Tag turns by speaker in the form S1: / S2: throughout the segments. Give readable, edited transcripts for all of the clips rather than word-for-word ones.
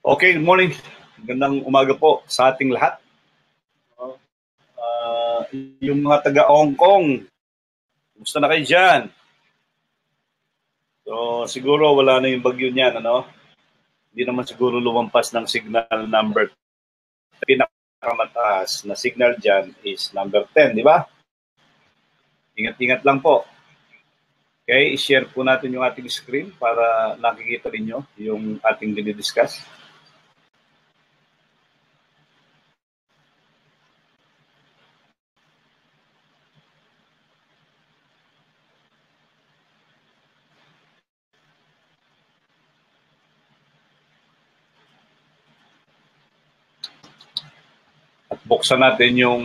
S1: Okay, good morning. Gandang umaga po sa ating lahat. Yung mga taga Hong Kong, kumusta na kayo dyan? So, siguro wala na yung bagyo niyan, ano? Hindi naman siguro lumampas ng signal number. Pinakamataas na signal dyan is number 10, di ba? Ingat-ingat lang po. Okay, i-share po natin yung ating screen para nakikita ninyo yung ating dinidiscuss. At buksan natin yung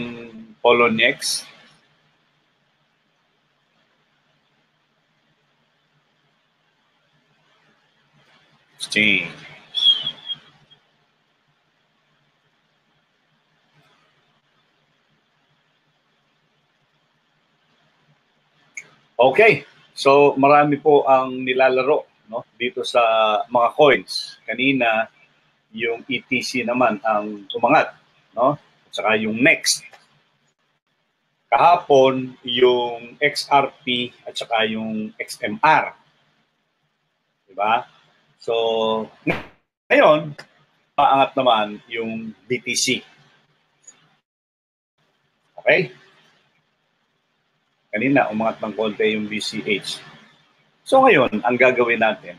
S1: Poloniex. Exchange. Okay, so marami po ang nilalaro, no, dito sa mga coins. Kanina, yung ETC naman ang umangat, no? At saka yung next. Kahapon, yung XRP at saka yung XMR. Diba? So, ngayon, maangat naman yung BTC. Okay? Kanina, umangat ng konti yung BCH. So ngayon, ang gagawin natin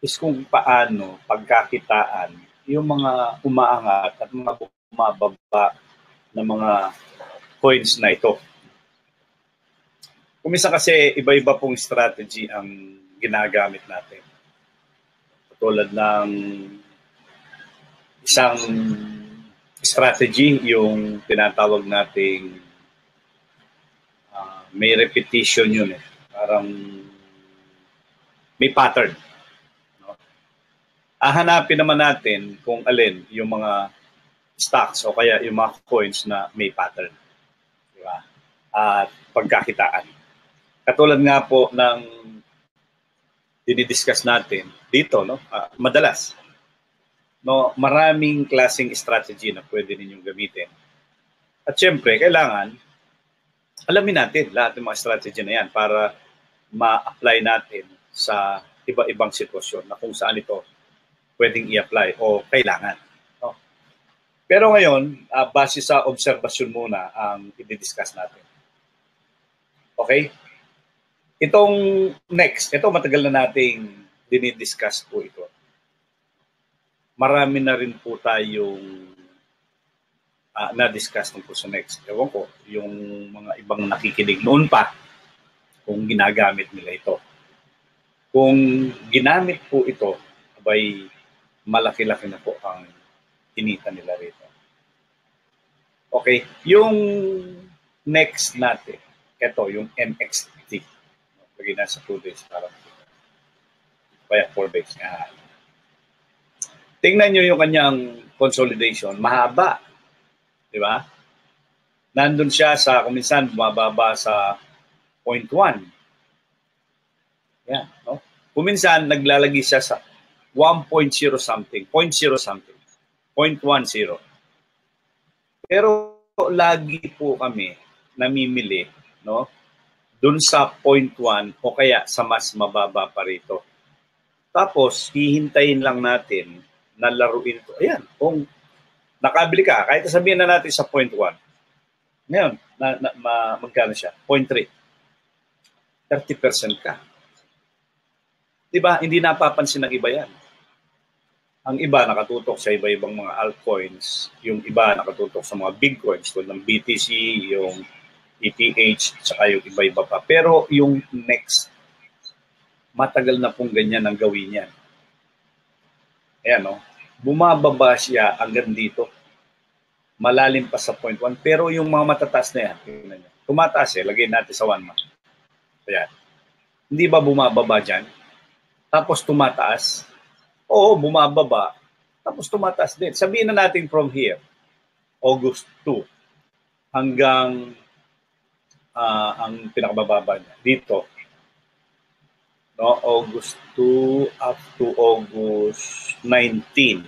S1: is kung paano pagkakitaan yung mga umaangat at mga bumababa na mga coins na ito. Kumisa kasi iba-iba pong strategy ang ginagamit natin. Tulad ng isang strategy, yung tinatawag nating may repetition yun eh. Parang may pattern. No? Hahanapin naman natin kung alin yung mga stocks o kaya yung mga coins na may pattern. Diba? At pagkakitaan. Katulad nga po ng dinidiscuss natin dito, no? Madalas, no, maraming klaseng strategy na pwede ninyong gamitin. At syempre, kailangan alamin natin lahat ng mga strategy na yan para ma-apply natin sa iba-ibang sitwasyon na kung saan ito pwedeng i-apply o kailangan. No? Pero ngayon, base sa obserbasyon muna ang i-discuss natin. Okay? Itong next, ito matagal na nating dinidiscuss po ito. Marami na rin po tayong na-discuss tungkol sa next. Ewan ko, yung mga ibang nakikinig noon pa, kung ginagamit nila ito. Kung ginamit po ito, abay malaki-laki na po ang kinita nila rito. Okay, yung next natin, ito, yung NXT. Lagay na sa 2 days, parang kaya 4 days. Tingnan nyo yung kanyang consolidation, mahaba. Di ba? Nandun siya sa, kung minsan, bumababa sa 0.1. Yan, no? Kung minsan, naglalagay siya sa 1.0 something, 0.0 something, 0.10. Pero lagi po kami namimili, no? Dun sa 0.1 o kaya sa mas mababa pa rito. Tapos, hihintayin lang natin na laruin ito. Ayan, kung nakabili ka, kahit sabihin na natin sa 0.1. Ngayon, magkano siya? 0.3. 30% ka. Diba? Hindi napapansin ng iba yan. Ang iba nakatutok sa iba-ibang mga altcoins. Yung iba nakatutok sa mga big coins, tulad ng BTC, yung ETH, saka yung iba-iba pa. Pero yung next, matagal na pong ganyan ang gawin yan. Ayan, no? Bumababa siya hanggang dito. Malalim pa sa 0.1. Pero yung mga matataas na yan, tumataas eh, lagay natin sa 1 month. Ayan. Hindi ba bumababa dyan? Tapos tumataas? Oo, bumababa. Tapos tumataas din. Sabihin na natin from here, August 2, hanggang ang pinakabababa niya. Dito. No, August 2 up to August 19.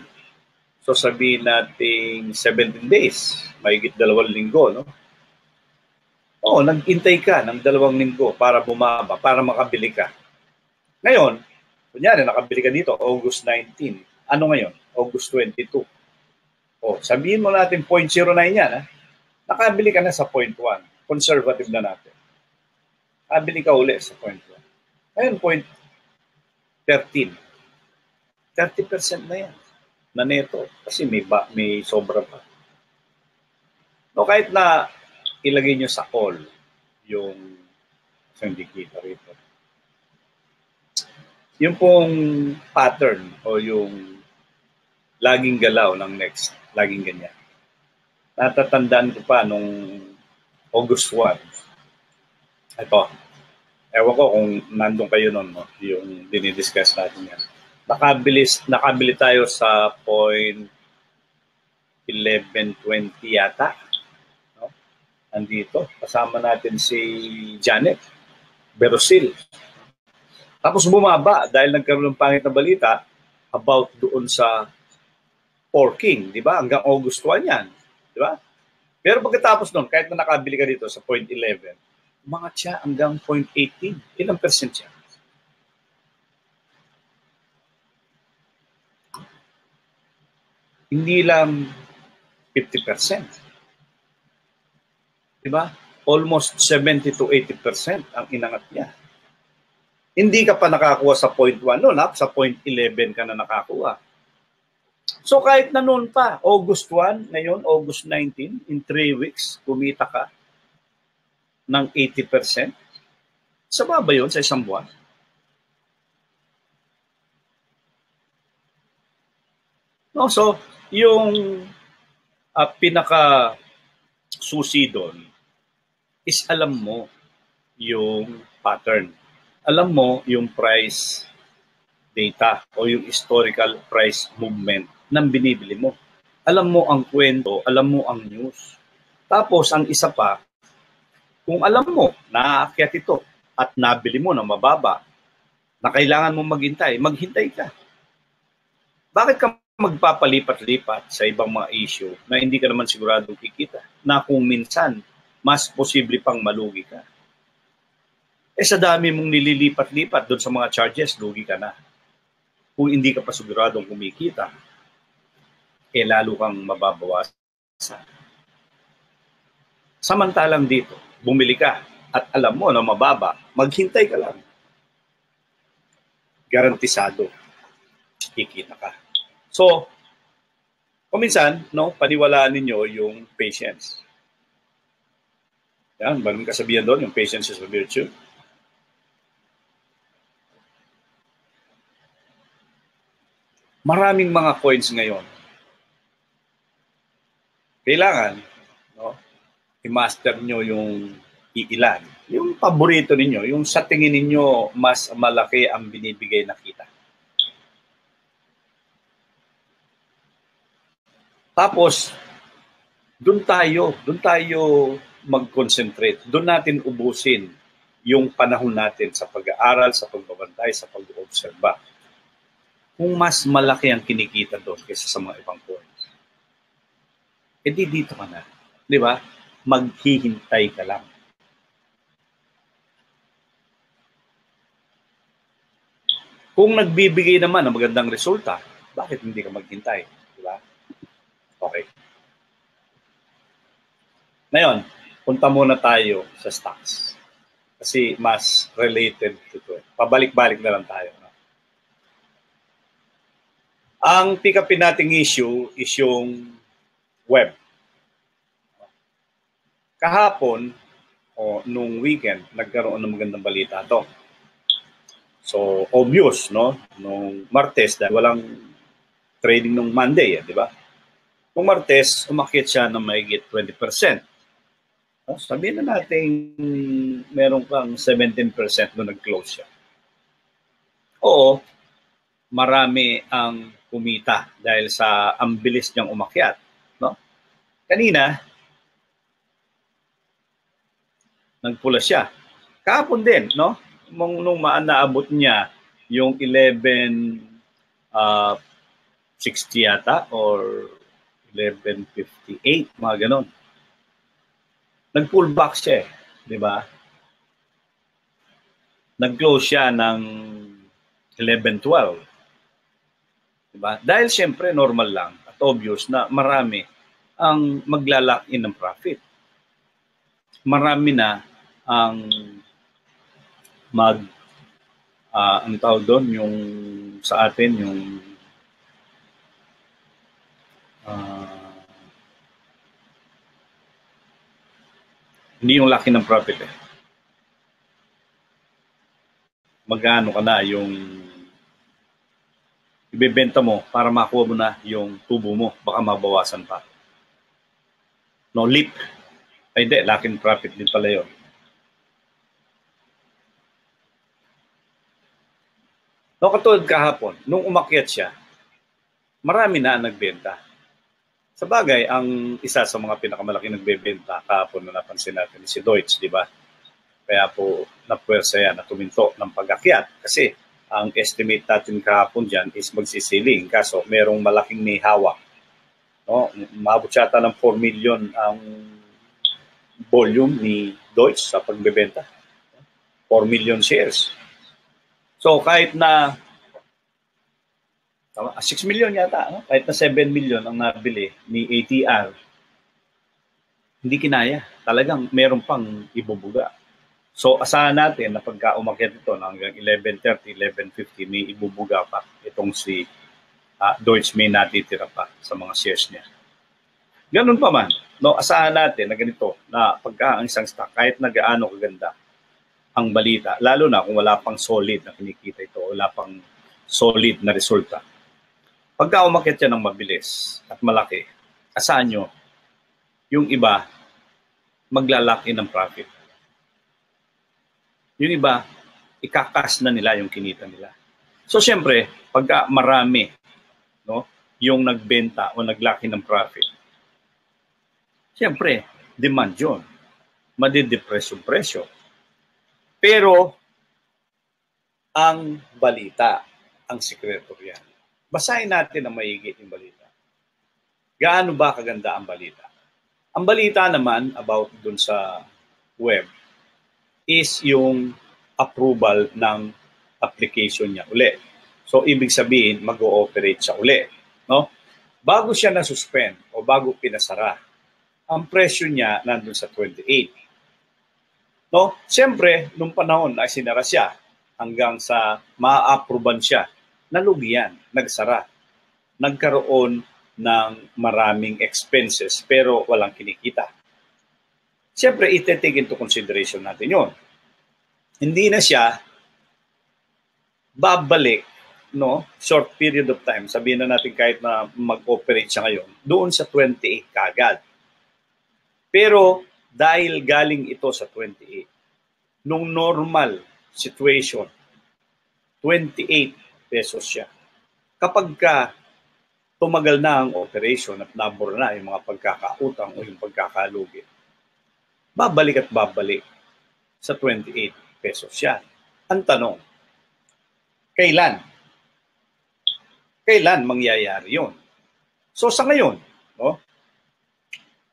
S1: So sabihin natin 17 days, mahigit 2 linggo, no? Oo, nag-intay ka ng 2 linggo para bumaba, para makabili ka. Ngayon, kunyari nakabili ka dito, August 19. Ano ngayon? August 22. O, sabihin mo natin 0.09 yan, ha? Nakabili ka na sa 0.1. Conservative na natin. Nakabili ka uli sa 0.1. Ngayon, 0.13. 30% na yan na neto kasi may sobra pa. No, kahit na ilagay nyo sa all yung indicator rito. Yung pong pattern o yung laging galaw ng next, laging ganyan. Natatandaan ko pa nung August 1. Ito, ewan ko kung nandun kayo nun, no? Yung dinidiscuss natin yan. Nakabili tayo sa 0.1120 yata. No? Andito, kasama natin si Janet Berosil. Tapos bumaba dahil nagkaroon ng pangit na balita about doon sa porking, di ba? Hanggang August 1 yan, di ba? Pero pagkatapos nun, kahit na nakabili ka dito sa 0.11, umangat siya hanggang 0.18. Ilang percent siya? Hindi lang 50%. Diba? Almost 70 to 80% ang inangat niya. Hindi ka pa nakakuha sa 0.1 noon, sa 0.11 ka na nakakuha. So kahit na noon pa, August 1, ngayon August 19, in 3 weeks, kumita ka ng 80%. Sa ba yun sa isang buwan? No, so yung pinaka susi doon is alam mo yung pattern. Alam mo yung price data o yung historical price movement ng binibili mo. Alam mo ang kwento, alam mo ang news. Tapos ang isa pa, kung alam mo na aakyat ito at nabili mo na mababa, na kailangan mo maghintay, maghintay ka. Bakit ka magpapalipat-lipat sa ibang mga issue na hindi ka naman siguradong kikita, na kung minsan mas posible pang malugi ka? Sa dami mong nililipat-lipat doon sa mga charges, lugi ka na. Kung hindi ka pa siguradong kumikita, lalo kang mababawasan. Samantalang dito, bumili ka at alam mo na mababa, maghintay ka lang. Garantisado, kikita ka. So, kuminsan, no, paniwalaan ninyo yung patience. Yan, maraming kasabihan doon, yung patience is a virtue. Maraming mga coins ngayon. Kailangan, no, i-master nyo yung iilan. Yung paborito ninyo, yung sa tingin ninyo mas malaki ang binibigay na kita. Tapos, doon tayo mag-concentrate. Doon natin ubusin yung panahon natin sa pag-aaral, sa pagbabantay, sa pag-obserba. Kung mas malaki ang kinikita doon kaysa sa mga ibang coins, di dito ka na. Di ba? Maghihintay ka lang. Kung nagbibigay naman ng magandang resulta, bakit hindi ka maghintay? Di ba? Okay. Ngayon, punta muna tayo sa stocks. Kasi mas related to it. Pabalik-balik na lang tayo. No? Ang pick-upin nating issue is yung web. Kahapon, nung weekend, nagkaroon ng magandang balita to. So, obvious, no? Nung Martes, dahil walang trading nung Monday, di ba? Nung Martes, umakyat siya ng mahigit 20%. No? Sabihin na natin meron kang 17% nung nag-close siya. Oo, marami ang kumita dahil sa ang bilis niyang umakyat. No? Kanina, nagpula siya. Kahapon din, no? Nung naabot niya yung 11 11.60 yata or 11.58, mga ganon. Nag-pull back siya, di ba? Nag-close siya ng 11.12. Diba? Dahil siyempre normal lang at obvious na marami ang magla-lock in ng profit. Marami na ang ang tawag doon, yung sa atin, yung hindi yung laki ng profit eh. Magkano ka na yung ibebenta mo para makuha mo na yung tubo mo, baka mabawasan pa. No, leap. Ay, hindi, laki ng profit din pala yun. No, katulad kahapon, nung umakyat siya, marami na nagbenta. Sa bagay, ang isa sa mga pinakamalaki nagbebenta kahapon na napansin natin si Deutsch, di ba? Kaya po napuwersa yan na tuminto ng pag-akyat. Kasi ang estimate natin kahapon dyan is magsisiling. Kaso merong malaking may hawak. No? Maabot yata ng 4 million ang volume ni Deutsch sa pagbebenta. 4 million shares. So kahit na 6 million yata, no? Kahit na 7 million ang nabili ni ATR, hindi kinaya. Talagang meron pang ibubuga. So asahan natin na pagka umakyat ito hanggang 11.30, 11.50, may ibubuga pa itong si Deutsch, may natitira pa sa mga shares niya. Ganun pa man, no, asahan natin na ganito, na pagka ang isang stock, kahit na gaano kaganda ang balita, lalo na kung wala pang solid na kinikita ito, wala pang solid na resulta. Pagka umakyat yan ng mabilis at malaki, asahan nyo, yung iba, maglalaki ng profit. Yung iba, ikakas na nila yung kinita nila. So, siyempre, pagka marami, no, yung nagbenta o naglaki ng profit, siyempre, demand yun. Madidepress yung presyo. Pero, ang balita, ang sikreto yan. Basahin natin ang maigi yung balita. Gaano ba kaganda ang balita? Ang balita naman about dun sa web, is yung approval ng application niya uli. So, ibig sabihin, mag-ooperate siya uli. No? Bago siya na-suspend o bago pinasara, ang presyo niya nandun sa 28. No? Siyempre, nung panahon na sinara siya, hanggang sa ma-approvean siya, nalugi yan, nagsara. Nagkaroon ng maraming expenses pero walang kinikita. Siyempre, ite-take into consideration natin yun. Hindi na siya babalik, no, short period of time. Sabihin na natin kahit na mag-operate siya ngayon, doon sa 28 kagad. Pero dahil galing ito sa 28, nung normal situation, 28 pesos siya. Kapag ka tumagal na ang operation at nabura na yung mga pagkakautang o yung pagkakalugi, babalik at babalik sa 28 pesos yan. Ang tanong, kailan? Kailan mangyayari yun? So sa ngayon, no,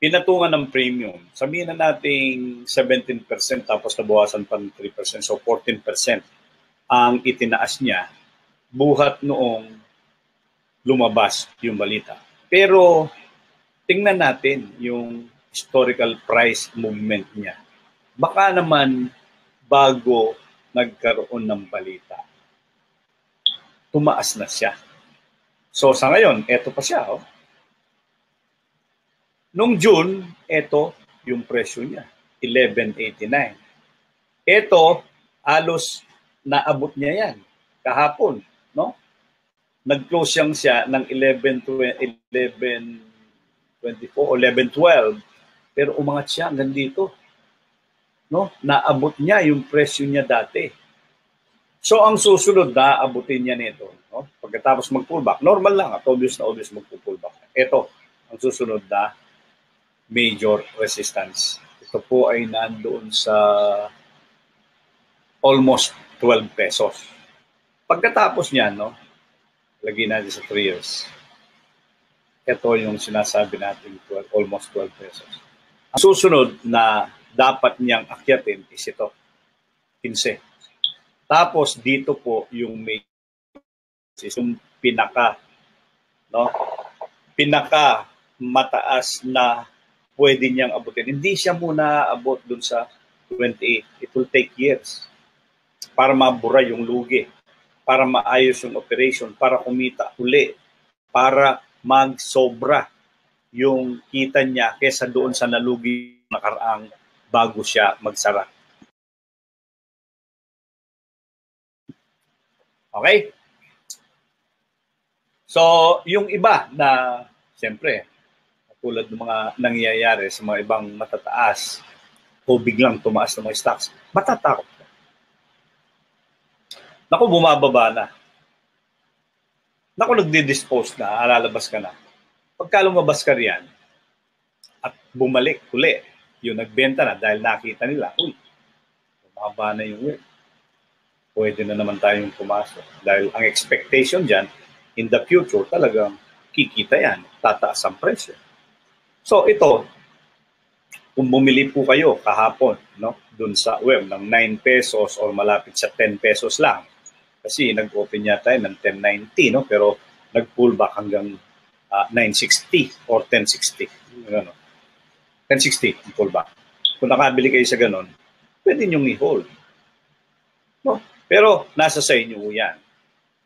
S1: pinatungan ng premium, sabihin na natin 17% tapos nabawasan pa ng 3%, so 14% ang itinaas niya buhat noong lumabas yung balita. Pero tingnan natin yung historical price movement niya. Baka naman bago nagkaroon ng balita, tumaas na siya. So sa ngayon, eto pa siya. Oh. Nung June, eto yung presyo niya, 11.89. Eto, halos naabot niya yan kahapon. No? Nag-close siya ng 11.24 o 11.12. Pero umangat siya hanggang dito. No? Naabot niya yung presyo niya dati. So ang susunod na abutin niya nito, no? Pagkatapos mag-pullback, normal lang at obvious na obvious mag-pullback. Ito ang susunod na major resistance. Ito po ay nandoon sa almost 12 pesos. Pagkatapos niyan, no? Lagyan natin sa 3 years. ito yung sinasabi natin, 12, almost 12 pesos. Ang susunod na dapat niyang akyatin is ito, 15. Tapos dito po yung may yung pinaka, no? Pinaka mataas na pwede niyang abutin. Hindi siya muna abot dun sa 28. It will take years para mabura yung lugi, para maayos yung operation, para kumita uli, para magsobra yung kita niya kesa doon sa nalugi nakaraang bago siya magsara. Okay? So, yung iba na, siyempre, tulad ng mga nangyayari sa mga ibang matataas o biglang tumaas ng mga stocks, matatakot ka. Naku, bumababa na. Naku, nagdi-dispose na, alalabas ka na. Pagka lumabas ka riyan at bumalik uli, yung nagbenta na dahil nakita nila, uy, bumaba na yung weight. Pwede na naman tayong pumasok. Dahil ang expectation dyan, in the future, talagang kikita yan, tataas ang presyo. So ito, kung bumili po kayo kahapon, no, dun sa web ng 9 pesos or malapit sa 10 pesos lang, kasi nag-open yata ng 10.90, no, pero nag-pullback hanggang 9.60 or 10.60. Ano, 10.60 ang pullback. Kung nakabili kayo sa ganon, pwede nyo i-hold. No? Pero nasa sa inyo yan.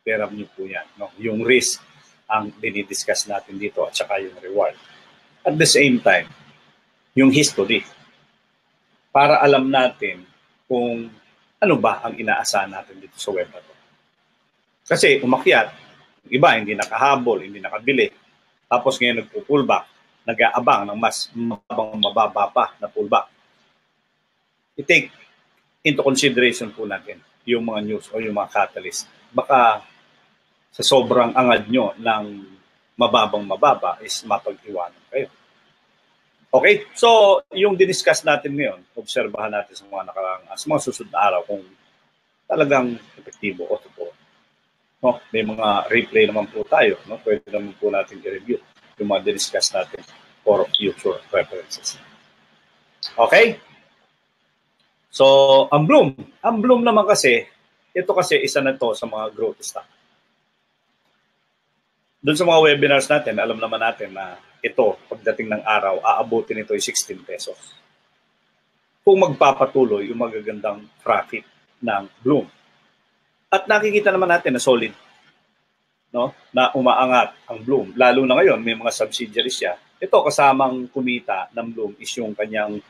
S1: Pera nyo po yan. No? Yung risk ang dinidiscuss natin dito at saka yung reward. At the same time, yung history. Para alam natin kung ano ba ang inaasahan natin dito sa web na to. Kasi umakyat, iba hindi nakahabol, hindi nakabili. Tapos ngayon nagpo-pullback, nag-aabang ng mas mababa pa na pullback. I-take into consideration po natin yung mga news o yung mga catalyst. Baka sa sobrang angad nyo ng mababa is mapag-iwanan kayo. Okay? So, yung diniscuss natin ngayon, obserbahan natin sa mga sa mga susunod na araw kung talagang epektibo o totoo. No? May mga replay naman po tayo. No? Pwede naman po natin i-review yung mga diniscuss natin for future references. Okay? So, ang bloom naman kasi, ito kasi isa na to sa mga growth stock. Doon sa mga webinars natin, alam naman natin na ito, pagdating ng araw, aabutin ito ay 16 pesos. Kung magpapatuloy yung magagandang profit ng bloom. At nakikita naman natin na solid, no? Na umaangat ang bloom. Lalo na ngayon, may mga subsidiaries siya. Ito kasamang kumita ng bloom is yung kanyang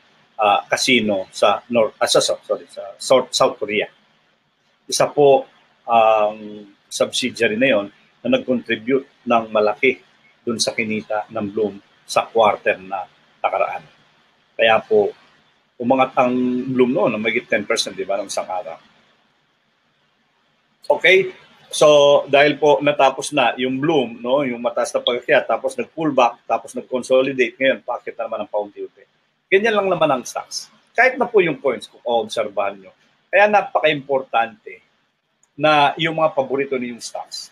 S1: casino sa South Korea. Isa po ang subsidiary na yon na nag-contribute ng malaki dun sa kinita ng bloom sa quarter na nakaraan. Kaya po, umangat ang bloom noon, magigit 10%, di ba, ng isang araw. Okay? So, dahil po natapos na yung bloom, no, yung mataas na pagkakyat, tapos nag-pullback, tapos nag-consolidate, ngayon, paakit na naman ang paunti-unti. Ganyan lang naman ang stocks. Kahit na po yung points, kung obserbahan nyo. Kaya napaka-importante na yung mga paborito ninyong stocks,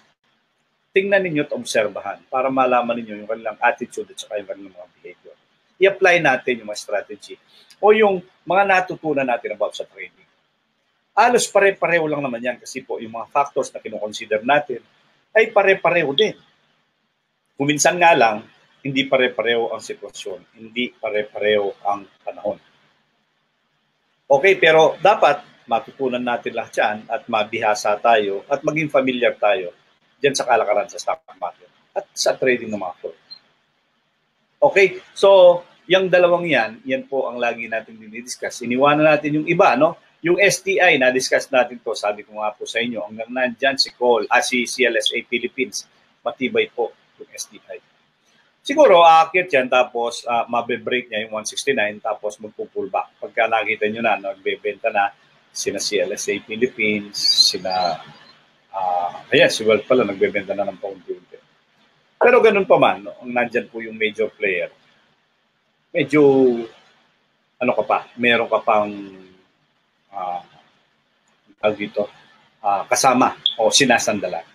S1: tingnan ninyo at obserbahan para malaman ninyo yung kanilang attitude at saka yung kanilang mga behavior. I-apply natin yung mga strategy o yung mga natutunan natin about sa trading. Halos pare-pareho lang naman yan kasi po yung mga factors na kinoconsider natin ay pare-pareho din. Kuminsan nga lang, hindi pare-pareho ang sitwasyon, hindi pare-pareho ang panahon. Okay, pero dapat matutunan natin lahat yan at mabihasa tayo at maging familiar tayo dyan sa kalakaran sa stock market at sa trading ng mga flows. Okay, so yung dalawang yan po ang lagi natin dinidiscuss. Iniwanan natin yung iba, no? Yung STI, na-discuss natin to, sabi ko nga po sa inyo, hanggang nandyan si CLSA Philippines, matibay po yung STI. Siguro, aakit yan, tapos mabe-break niya yung 169, tapos magpupullback. Pagka nakita nyo na, nagbebenta na, sina CLSA Philippines, sina, si Wealth pala, nagbebenta na ng paunti-unti. Pero ganun pa man, no, nandyan po yung major player. Medyo, meron ka pang, dito, kasama o sinasandalan.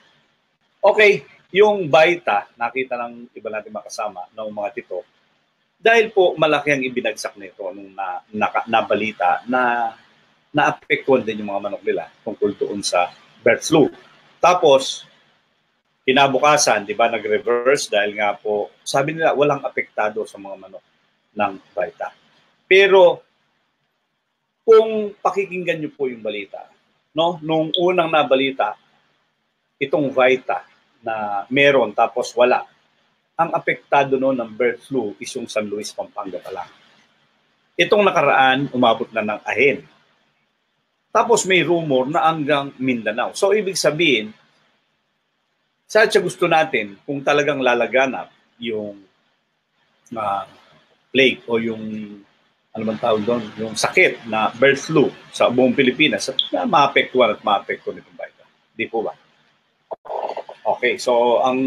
S1: Okay, Yung Baita, nakita ng iba natin makasama ng mga tito, dahil po malaki ang ibinagsak nito nung nabalita na naapektuhan din yung mga manok nila tungkol doon sa bird flu. Tapos, kinabukasan, di ba, nag-reverse dahil nga po, sabi nila, walang apektado sa mga manok ng Baita. Pero, kung pakikinggan niyo po yung balita, no, nung unang nabalita, itong Baita na meron tapos wala, ang apektado noon ng bird flu is yung San Luis, Pampanga pa lang. Itong nakaraan, umabot na ng Ahen. Tapos may rumor na hanggang Mindanao. So, ibig sabihin, sa gusto natin, kung talagang lalaganap yung plague o yung ano man tawag doon, yung sakit na bird flu sa buong Pilipinas, na maapektuhan at maapektuhan itong Baita. Di po ba? Okay, so ang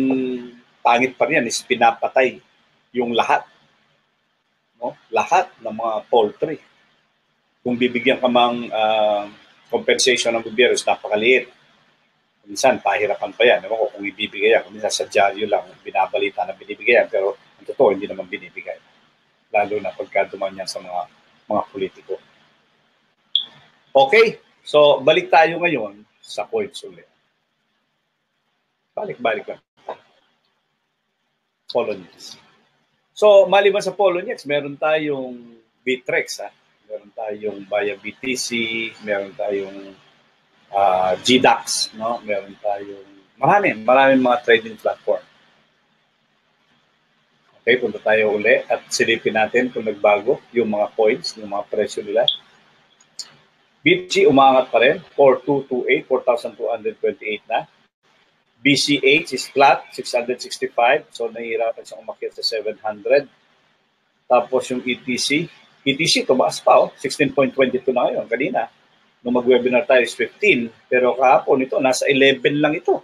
S1: pangit pa rin is pinapatay yung lahat. No? Lahat ng mga poultry. Kung bibigyan ka mang compensation ng gobyerno, napakaliit. Minsan, pahirapan pa yan. Ewan ko kung ibibigay yan. Minsan sa dyaryo lang, binabalita na binibigay yan. Pero ang totoo, hindi naman binibigay. Lalo na pagka duman yan sa mga politiko. Okay, so balik tayo ngayon sa points ulit. Balik-balik lang. Polonies. So, maliban sa Polonies, meron tayong Bitrex, meron tayong Bayan BTC, meron tayong GDAX, no? Meron tayong maraming mga trading platform. Okay, punta tayo uli at silipin natin kung nagbago yung mga coins, yung mga presyo nila. BTC umangat pa rin, 4,228, 4,228 na. BCH is flat, 665. So, nahihirapan siyang umakyat sa 700. Tapos yung ETC tumaas pa, 16.22 na ngayon. Kanina, nung mag-webinar tayo is 15. Pero kahapon ito, nasa 11 lang ito.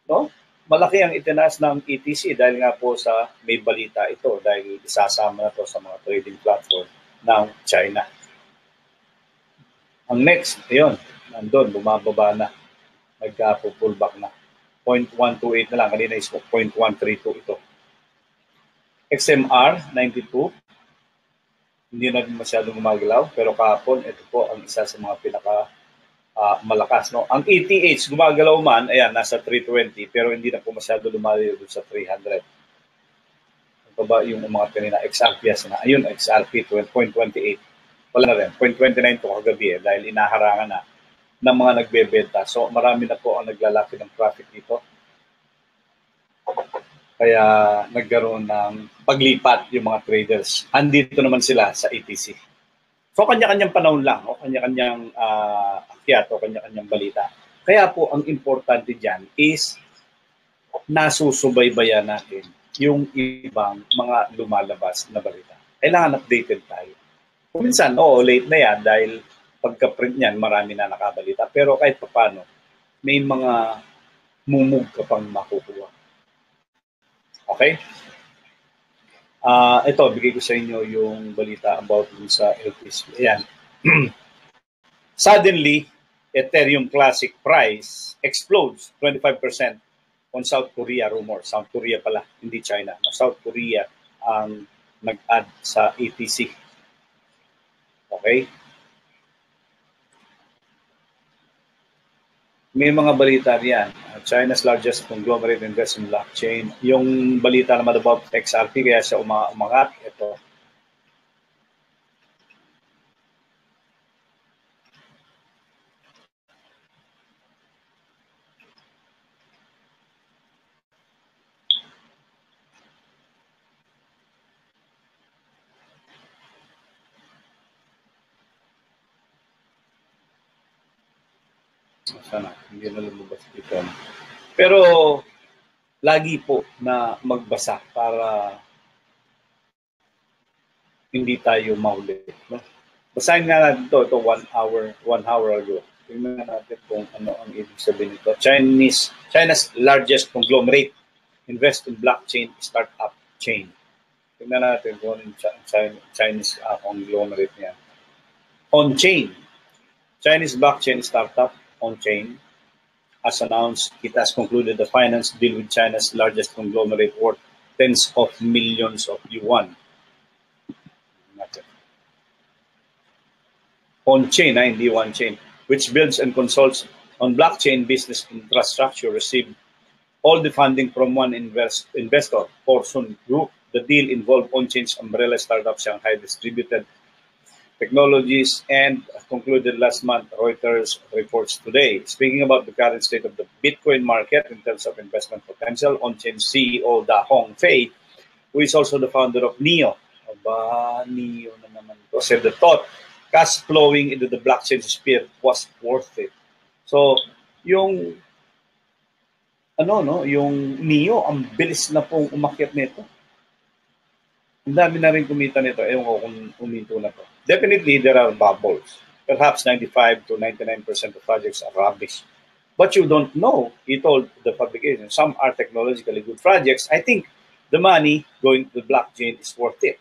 S1: No? Malaki ang itinaas ng ETC dahil nga po sa may balita ito. Dahil isasama na to sa mga trading platform ng China. Ang next, ayun, nandun, bumababa na. Nagka-pullback na. 0.128 na lang. Kanina is 0.132 ito. XMR, 92. Hindi na masyadong gumagalaw. Pero kahapon, ito po ang isa sa mga pinaka malakas. No? Ang ETH, gumagalaw man, ayan, nasa 320. Pero hindi na po masyado lumalayo sa 300. Ito ba yung mga kanina? XRP na. Ayun, XRP, 0.28. Wala na rin. 0.29 to kagabi dahil inaharangan na ng mga nagbebenta. So, marami na po ang naglalaki ng profit dito. Kaya nagkaroon ng paglipat yung mga traders. Andito naman sila sa ETC. So, kanya-kanyang panahon lang, o kanya-kanyang akyat, o kanya-kanyang balita. Kaya po, ang importante dyan is nasusubaybayan natin yung ibang mga lumalabas na balita. Kailangan updated tayo. Kung minsan, late na yan dahil pagka-print niyan, marami na nakabalita. Pero kahit paano, may mga mumug ka pang makukuha. Okay? Ito, bigay ko sa inyo yung balita about sa LTC. Ayan. Suddenly, Ethereum Classic price explodes 25% on South Korea rumor. South Korea pala, hindi China. South Korea ang nag-add sa ETC. Okay? May mga balita riyan. China's largest conglomerate invests in blockchain. Yung balita naman about XRP, kaya siya umangat. Ito. Sana, hindi na lumabas dito. Pero, lagi po na magbasa para hindi tayo mahuli. No? Basahin nga natin ito 1 hour ago. Tingnan natin kung ano ang ibig sabihin nito. China's largest conglomerate invest in blockchain startup chain. Tingnan natin kung ano yung Chinese conglomerate niya. On-chain. Chinese blockchain startup on-chain as announced, it has concluded the finance deal with China's largest conglomerate worth tens of millions of yuan. On-chain, hindi one-chain, which builds and consults on blockchain business infrastructure, received all the funding from one investor, Fortune Group. The deal involved on-chain's umbrella startup Shanghai Distributed Technologies and concluded last month, Reuters reports today. Speaking about the current state of the Bitcoin market in terms of investment potential, on-chain CEO Da Hongfei, who is also the founder of NEO, NEO na naman to, said the thought cash flowing into the blockchain sphere was worth it. So, yung yung NEO, ang bilis na pong umakyat nito. Ang dami na rin kumita nito. Ewan ko kung uminto na to. Definitely, there are bubbles. Perhaps 95 to 99% of projects are rubbish. But you don't know, he told the publication. Some are technologically good projects. I think the money going to the blockchain is worth it.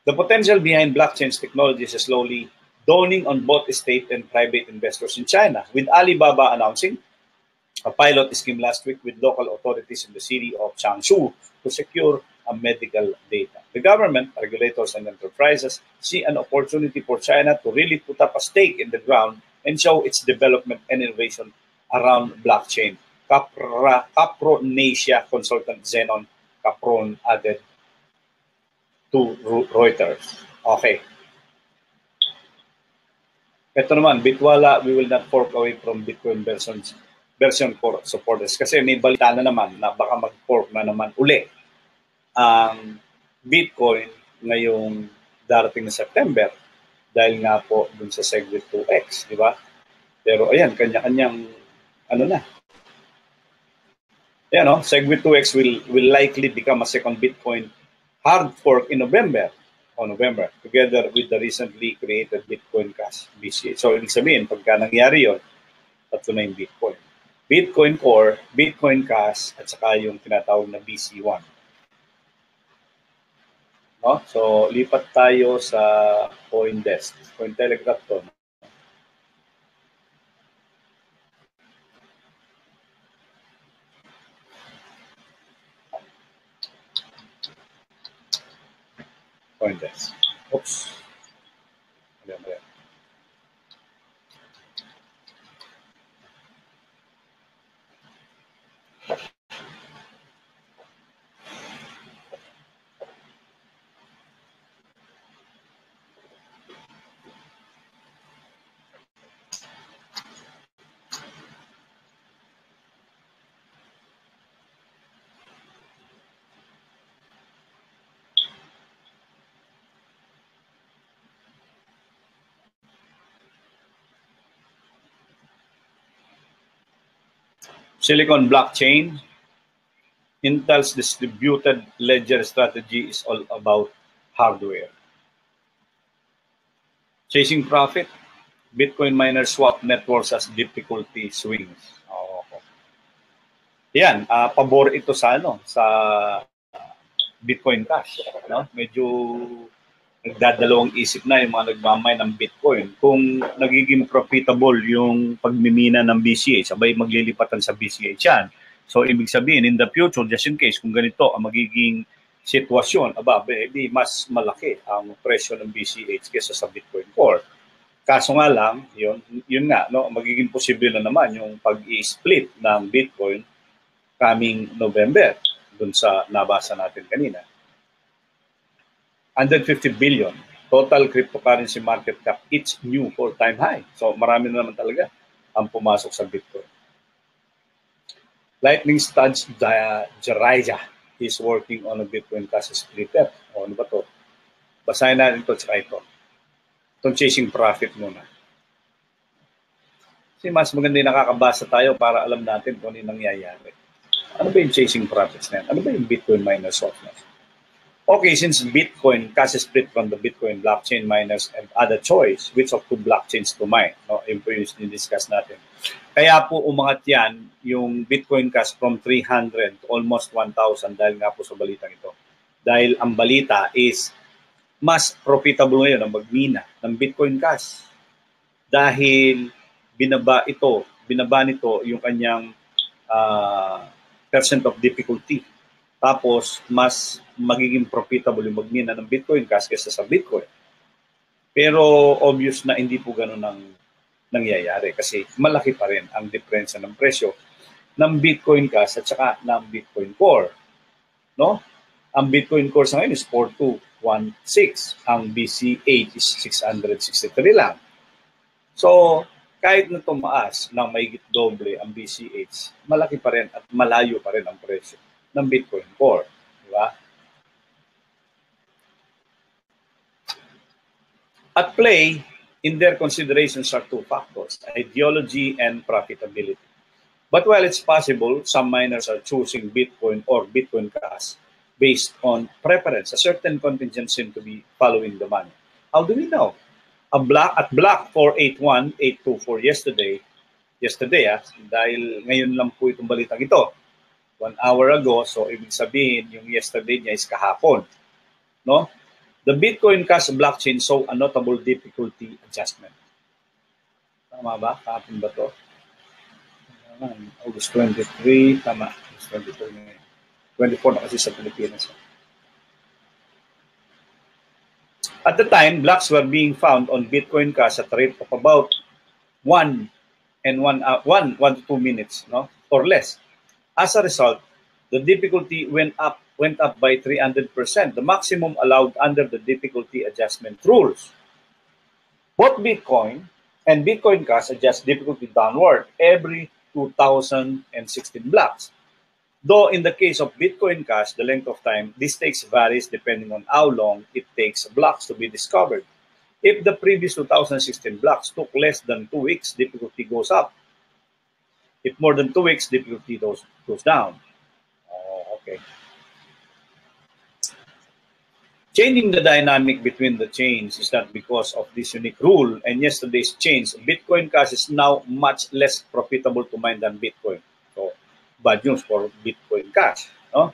S1: The potential behind blockchain's technologies is slowly dawning on both state and private investors in China, with Alibaba announcing a pilot scheme last week with local authorities in the city of Changshu to secure medical data. The government, regulators, and enterprises see an opportunity for China to really put up a stake in the ground and show its development and innovation around blockchain. Capronasia consultant Zenon Capron added to Reuters. Okay. Ito naman, Bitwala, we will not fork away from Bitcoin version supporters. Kasi may balita na naman na baka mag-fork na naman uli ang Bitcoin ngayong darating na September dahil nga po dun sa Segwit 2X, di ba? Pero ayan, kanya-kanyang Segwit 2X will likely become a second Bitcoin hard fork in November, together with the recently created Bitcoin Cash, BCA. So, ibig sabihin, pagka nangyari yun, tatlo na yung Bitcoin. Bitcoin Core, Bitcoin Cash, at saka yung tinatawag na BC1. No? So, lipat tayo sa CoinDesk. Cointelegraph to. CoinDesk. Oops. Mali. Silicon blockchain, Intel's distributed ledger strategy is all about hardware. Chasing profit, Bitcoin miners swap networks as difficulty swings. Yan, pabor ito sa sa Bitcoin Cash, no? Medyo nagdadalawang isip na yung mga nagmamay ng Bitcoin. Kung nagiging profitable yung pagmimina ng BCH, sabay maglilipatan sa BCH yan. So, ibig sabihin, in the future, just in case, kung ganito ang magiging sitwasyon, mas malaki ang presyo ng BCH kaysa sa Bitcoin Core. Kaso nga lang, yun nga, no, magiging posible na naman yung pag-i-split ng Bitcoin coming November, dun sa nabasa natin kanina. 150 billion total cryptocurrency market cap, it's new all-time high. So marami na naman talaga ang pumasok sa Bitcoin. Lightning Studs Jaraya is working on a Bitcoin Cash splitter. Ano ba to? Basahin natin ito at ito. Itong chasing profit muna. Kasi mas maganda yung nakakabasa tayo para alam natin kung ano yung nangyayari. Ano ba yung chasing profits na yan? Ano ba yung Bitcoin miners softness? Okay, since Bitcoin Cash split from the Bitcoin blockchain miners and other choice, which of two blockchains to mine? No, yung discuss natin. Kaya po umangat yan yung Bitcoin Cash from 300 to almost 1,000 dahil nga po sa balitang ito. Dahil ang balita is mas profitable ngayon ang magmina ng Bitcoin Cash. Dahil binaba nito yung kanyang percent of difficulty. Tapos, mas magiging profitable yung magmina ng Bitcoin Cash kaysa sa Bitcoin. Pero obvious na hindi po ganun ang nangyayari kasi malaki pa rin ang diferensya ng presyo ng Bitcoin Cash at saka ng Bitcoin Core. No? Ang Bitcoin Core sa ngayon is 4216. Ang BCH is 663 lang. So, kahit na tumaas ng mahigit doble ang BCH, malaki pa rin at malayo pa rin ang presyo ng Bitcoin Core. Di ba? At play in their considerations are two factors, ideology and profitability. But while it's possible, some miners are choosing Bitcoin or Bitcoin Cash based on preference, a certain contingent seem to be following the money. How do we know? At Block 481824 yesterday dahil ngayon lang po itong balitang ito, 1 hour ago, so ibig sabihin yung yesterday niya is kahapon. No? The Bitcoin Cash blockchain saw a notable difficulty adjustment. Tama ba? Kahapon ba to? August 23, tama. August 23, 24 na kasi sa Pilipinas. At the time, blocks were being found on Bitcoin Cash at a rate of about 1 to 2 minutes, no, or less. As a result, the difficulty went up by 300%, the maximum allowed under the difficulty adjustment rules. Both Bitcoin and Bitcoin Cash adjust difficulty downward every 2016 blocks. Though in the case of Bitcoin Cash, the length of time this takes varies depending on how long it takes blocks to be discovered. If the previous 2016 blocks took less than 2 weeks, difficulty goes up. If more than 2 weeks, difficulty goes down. Oh, okay. Changing the dynamic between the chains is not because of this unique rule, and yesterday's change, Bitcoin Cash is now much less profitable to mine than Bitcoin. So, bad news for Bitcoin Cash. No?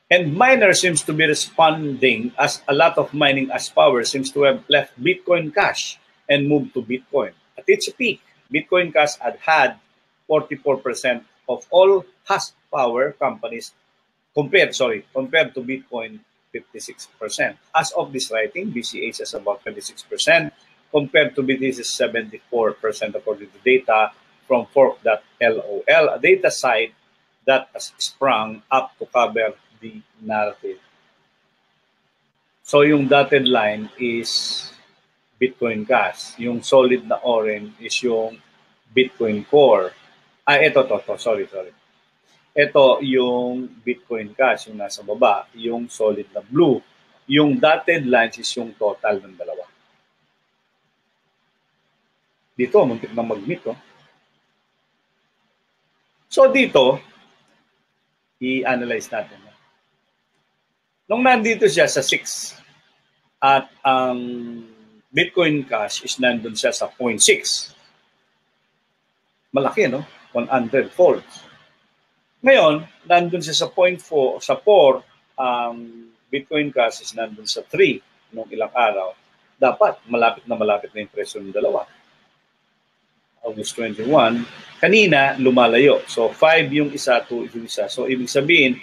S1: And miners seems to be responding as a lot of mining as power seems to have left Bitcoin Cash and moved to Bitcoin. At its peak, Bitcoin Cash had 44% of all hash power companies compared to Bitcoin 56%. As of this writing, BCH is about 26% compared to BTC's 74% according to data from fork.lol, a data site that has sprung up to cover the narrative. So yung dotted line is Bitcoin Cash. Yung solid na orange is yung Bitcoin Core. Sorry. Ito yung Bitcoin Cash, yung nasa baba, yung solid na blue. Yung dotted lines is yung total ng dalawa. Dito, muntik na mag-meet. So dito, i-analyze natin. Nung nandito siya sa 6 at ang Bitcoin Cash is nandun siya sa 0.6. Malaki, no? 100 folds. Ngayon, nandun siya sa 0.4, sa 4, ang Bitcoin Cash is nandun sa 3 nung ilang araw. Dapat malapit na yung presyo ng dalawa. August 21. Kanina, lumalayo. So, 5 yung isa, 2 yung isa. So, ibig sabihin,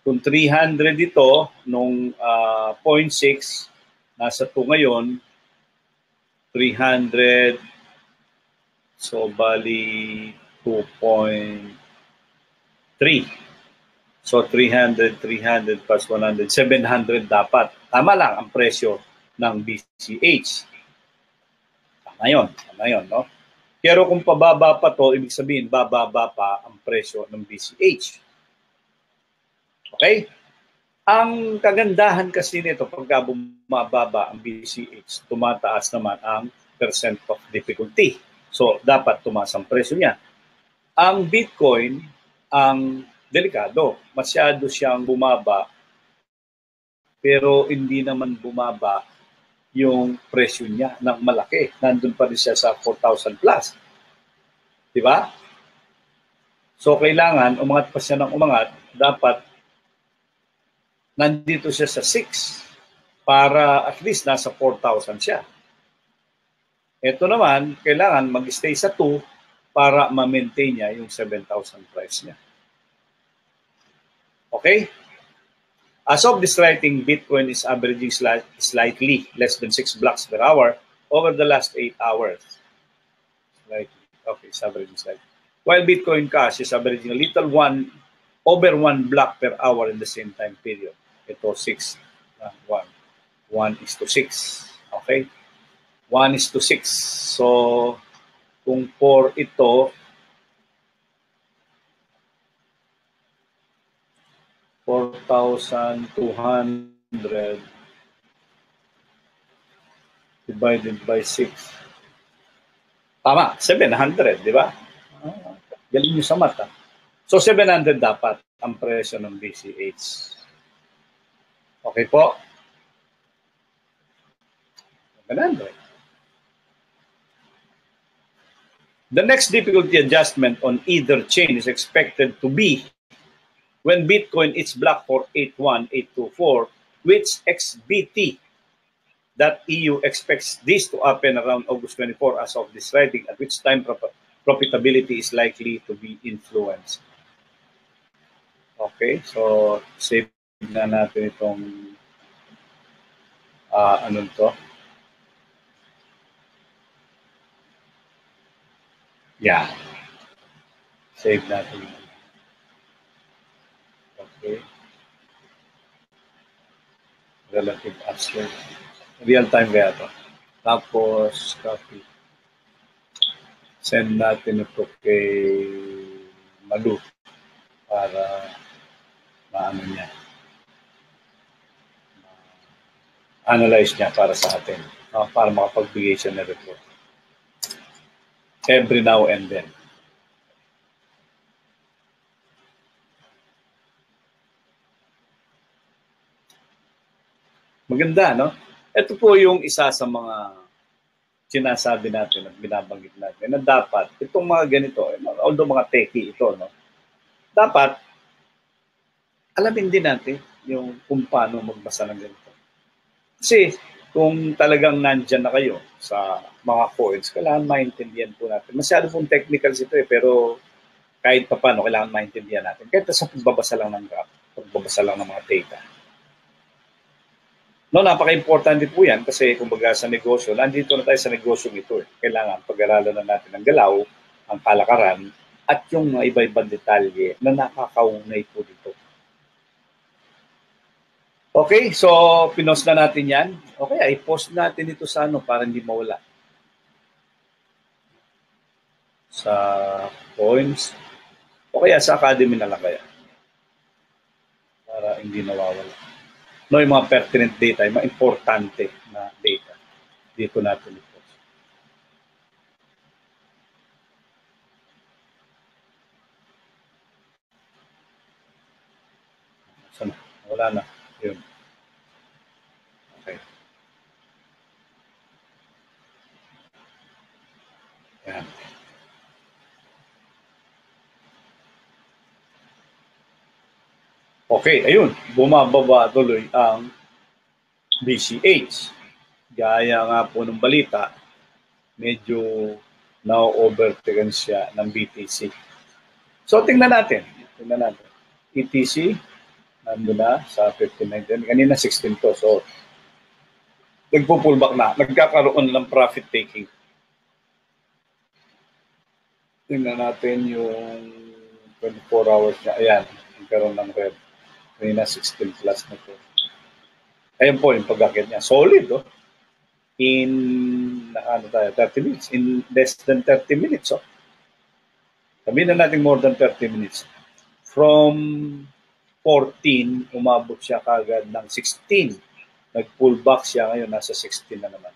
S1: kung 300 ito, nung 0.6, nasa 2 ngayon, 300, so, bali 2.3. So, 300 plus 100, 700 dapat. Tama lang ang presyo ng BCH. Tama yun, no? Pero kung pababa pa to, ibig sabihin, bababa pa ang presyo ng BCH. Okay? Ang kagandahan kasi nito, pagka bumababa ang BCH, tumataas naman ang percent of difficulty. So, dapat tumaas ang presyo niya. Ang Bitcoin, ang delikado. Masyado siyang bumaba, pero hindi naman bumaba yung presyo niya ng malaki. Nandun pa rin siya sa 4,000 plus. Diba? So, kailangan, umangat pa siya ng umangat, dapat nandito siya sa 6 para at least nasa 4,000 siya. Ito naman, kailangan mag-stay sa 2 para ma-maintain niya yung 7,000 price niya. Okay? As of this writing, Bitcoin is averaging slightly less than 6 blocks per hour over the last 8 hours. Okay, it's averaging slightly. While Bitcoin Cash is averaging a little over 1 block per hour in the same time period. Ito 6, 1:6. Okay? 1:6. So, kung 4 ito, 4,200 divided by 6. Tama, 700, di ba? Galing nyo sa mata. So, 700 dapat ang presyo ng BCH. Okay po? 700. The next difficulty adjustment on either chain is expected to be when Bitcoin is blocked for 81824, which XBT .eu expects this to happen around August 24 as of this writing, at which time profitability is likely to be influenced. Okay, so save na natin itong ano to? Yeah. Save natin. Okay. Relative upstream. Real time kaya ito. Tapos, copy. Send natin ito kay Malu para maano niya. Analyze niya para sa atin. Para makapagbigay siya ng report. Every now and then. Maganda, no? Ito po yung isa sa mga sinasabi natin at binabanggit natin na dapat itong mga ganito, although mga techie ito, no? Dapat alamin din natin yung kung paano magbasa ng ganito. Kasi kung talagang nandyan na kayo sa mga coins, kailangan maintindihan po natin. Masyado pong technicals ito pero kahit pa paano, kailangan maintindihan natin. Kahit sa pagbabasa lang ng graph, pagbabasa lang ng mga data. No, napaka-importante po yan kasi kumbaga sa negosyo, nandito na tayo sa negosyo ito. Kailangan pag-aralan na natin ang galaw, ang kalakaran, at yung mga iba-ibang detalye na nakakaunay po dito. Okay, so pinost na natin yan. Okay, i-post natin ito sa ano para hindi mawala. Sa coins. O kaya sa Academy na lang kaya. Para hindi nawawala. No, yung mga pertinent data, yung mga importante na data. Dito natin i-post. Sana, wala na. Yun. Okay. Yan. Okay, ayun. Bumababa tuloy ang BCH. Gaya nga po ng balita, medyo na-overtaken siya ng BTC. So, tingnan natin. ETC, nandun na sa 59. Kanina 16 to. So, nagpo-pullback na. Nagkakaroon ng profit taking. Tingnan natin yung 24 hours niya. Ayan, nagkaroon ng red. Kanina 16 plus na to. Ayan po yung pag-akit niya. Solid, oh. In 30 minutes. In less than 30 minutes, oh. Sabihin na natin more than 30 minutes. From 14, umabot siya kagad ng 16. Nag-pull back siya ngayon, nasa 16 na naman.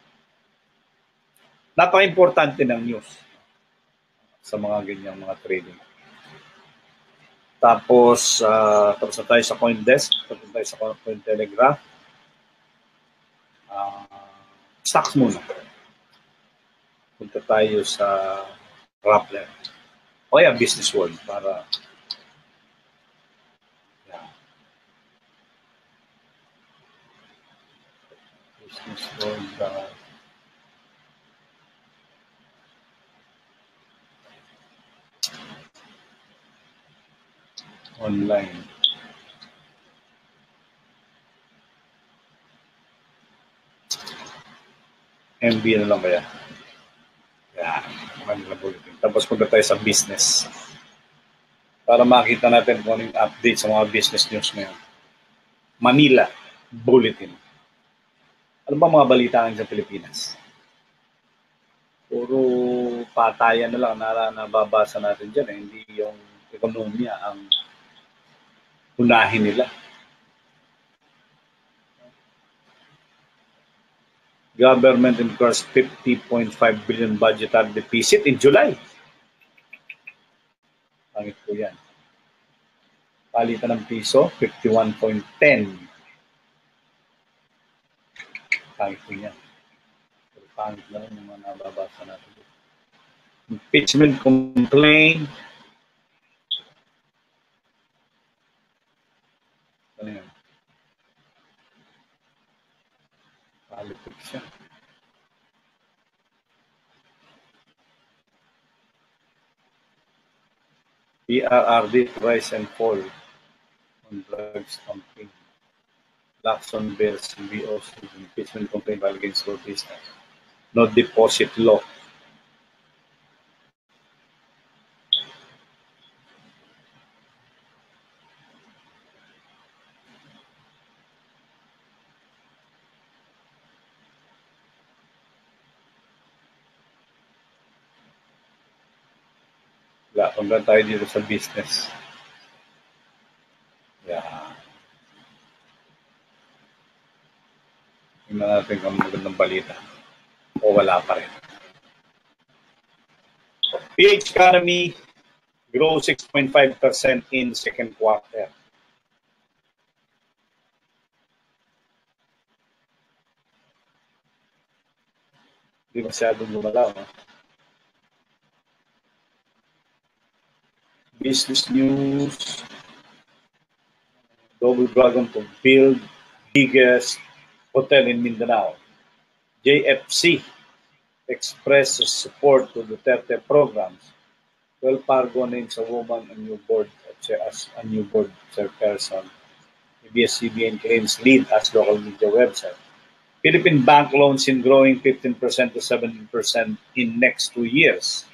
S1: Napaka-importante ng news sa mga ganyang mga trading. Tapos na tayo sa CoinDesk, tapos tayo sa Cointelegraph. Stocks muna. Punta tayo sa Rappler. O kaya Business World para Business World online. MB na lang kaya. Yan. Tapos punta tayo sa business. Para makita natin kung anong update sa mga business news ngayon. Manila Bulletin. Ano ba mga balitaan sa Pilipinas? Puro patayan na lang nababasa natin dyan. Hindi yung ekonomiya ang unahin nila. Government incurs 50.5 billion budgetary deficit in July. Pangit po yan. Palitan ng piso, 51.10. Pangit po yan. Pangit na rin yung mga nababasa natin. Impeachment complaint. Ano yan? Politics yan. PRRD rise and fall on drugs campaign. Lacson bears BOC impeachment complaint against protesters. No deposit law. Punta tayo dito sa business. Yeah. Tingnan natin kung magandang balita. O wala pa rin. PH economy grows 6.5% in second quarter. Hindi masyadong lumalaw. No? Business news. Double Dragon to build biggest hotel in Mindanao. JFC expresses support to Duterte programs. Pargo names a woman a new board as a new board chairperson. ABS-CBN claims lead as local media website. Philippine bank loans in growing 15% to 17% in next 2 years.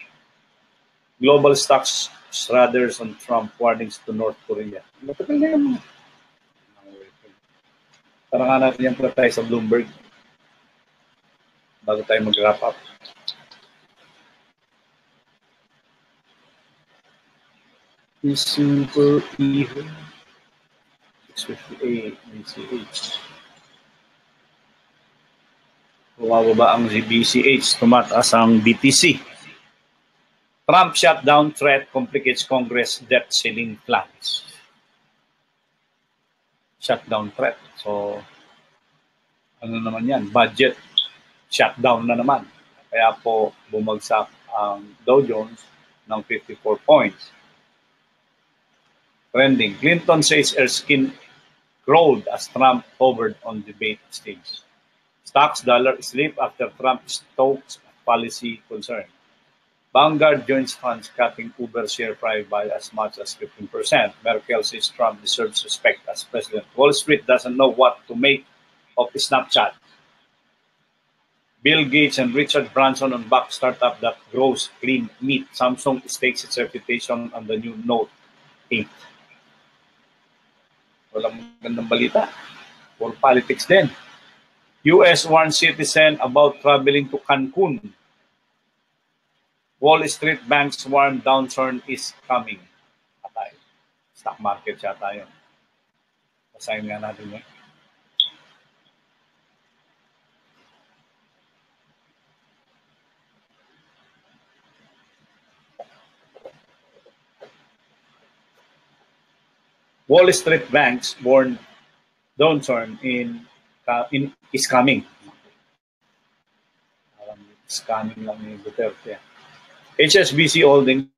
S1: Global stocks struthers on Trump warnings to North Korea. Matagal na yan. Tara nga natin yan pala tayo sa Bloomberg bago tayo mag-wrap up. Super evil. 658 BCH. Bumababa ang BCH, tumataas ang BTC. Trump shutdown threat complicates Congress debt ceiling plans. Shutdown threat. So, ano naman yan? Budget shutdown na naman. Kaya po bumagsak ang Dow Jones ng 54 points. Trending. Clinton says Erskine crowed as Trump hovered on debate stage. Stocks dollar slip after Trump stokes policy concern. Vanguard joins funds cutting Uber share price by as much as 15%. Merkel says Trump deserves respect as president. Wall Street doesn't know what to make of Snapchat. Bill Gates and Richard Branson on back startup that grows clean meat. Samsung stakes its reputation on the new Note 8. Walang magandang balita. For politics din. US warns citizen about traveling to Cancun. Wall Street banks warn downturn is coming. Atay. Stock market siya tayo. Basahin nga natin yun. Wall Street banks warn downturn is coming. It's coming lang ni Duterte. HSBC Holdings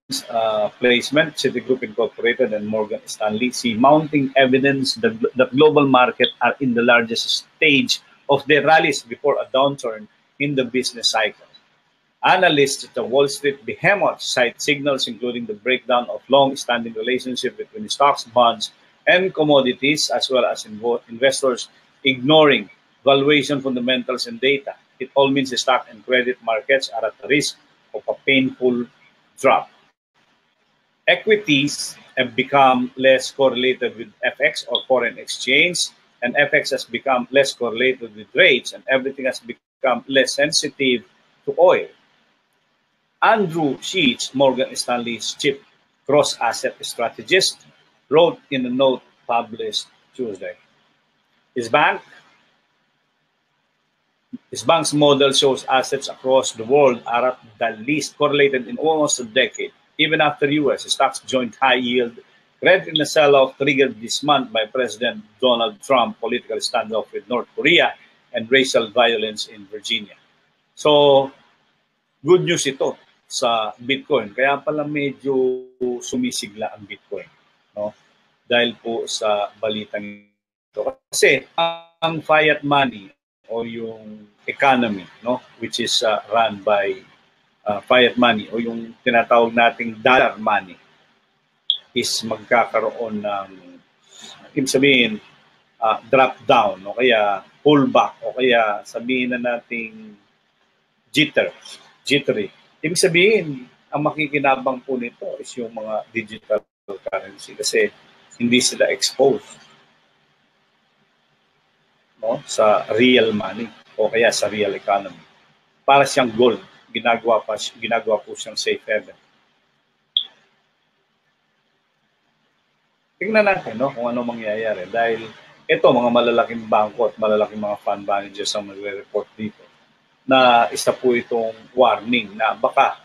S1: placement, Citigroup Incorporated and Morgan Stanley see mounting evidence that global markets are in the largest stage of their rallies before a downturn in the business cycle. Analysts at the Wall Street behemoth cite signals including the breakdown of long-standing relationship between stocks, bonds, and commodities, as well as investors ignoring valuation fundamentals and data. It all means the stock and credit markets are at the risk of a painful drop. Equities have become less correlated with FX or foreign exchange, and FX has become less correlated with rates, and everything has become less sensitive to oil. Andrew Sheets, Morgan Stanley's chief cross-asset strategist, wrote in a note published Tuesday. His bank's model shows assets across the world are at the least correlated in almost a decade. Even after U.S. stocks joined high-yield credit in a sell-off triggered this month by President Donald Trump political standoff with North Korea and racial violence in Virginia. So, good news ito sa Bitcoin. Kaya pala medyo sumisigla ang Bitcoin, no? Dahil po sa balitang ito. Kasi ang fiat money o yung economy, no, which is run by fiat money o yung tinatawag nating dollar money is magkakaroon ng ibig sabihin drop down o kaya pullback o kaya sabihin na nating jittery. Ibig sabihin, ang makikinabang po nito is yung mga digital currency kasi hindi sila exposed, no, sa real money o kaya sa real economy. Para siyang gold, ginagawa po siyang safe haven. Tingnan natin, no, kung ano mangyayari dahil ito mga malalaking bangko at malalaking mga fund managers ang magre-report dito na isa po itong warning na baka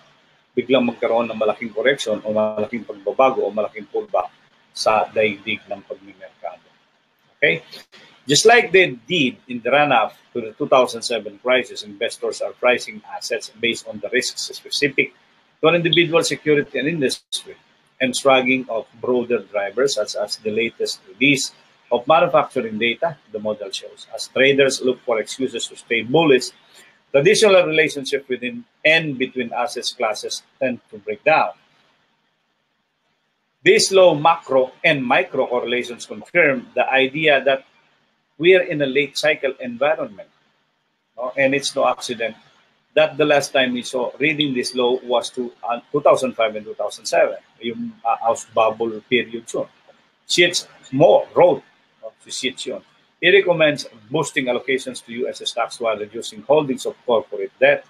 S1: biglang magkaroon ng malaking correction o malaking pagbabago o malaking pullback sa daigdig ng pagmimerkado. Okay? Just like they did in the run-up to the 2007 crisis, investors are pricing assets based on the risks specific to an individual security and industry and shrugging of broader drivers such as the latest release of manufacturing data, the model shows. As traders look for excuses to stay bullish, traditional relationship within and between assets classes tend to break down. These low macro and micro correlations confirm the idea that we are in a late cycle environment. No? And it's no accident that the last time we saw reading this low was 2005 and 2007, yung house bubble period yun. Sheets more wrote, Sheets yun. He recommends boosting allocations to U.S. stocks while reducing holdings of corporate debt,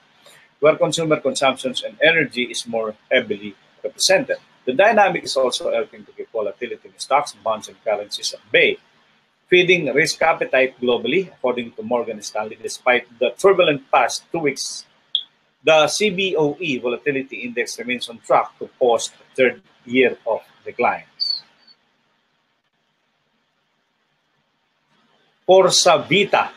S1: where consumer consumption and energy is more heavily represented. The dynamic is also helping to keep volatility in stocks, bonds, and currencies at bay, feeding risk appetite globally, according to Morgan Stanley. Despite the turbulent past 2 weeks, the CBOE Volatility Index remains on track to post a third year of declines. Forza Vita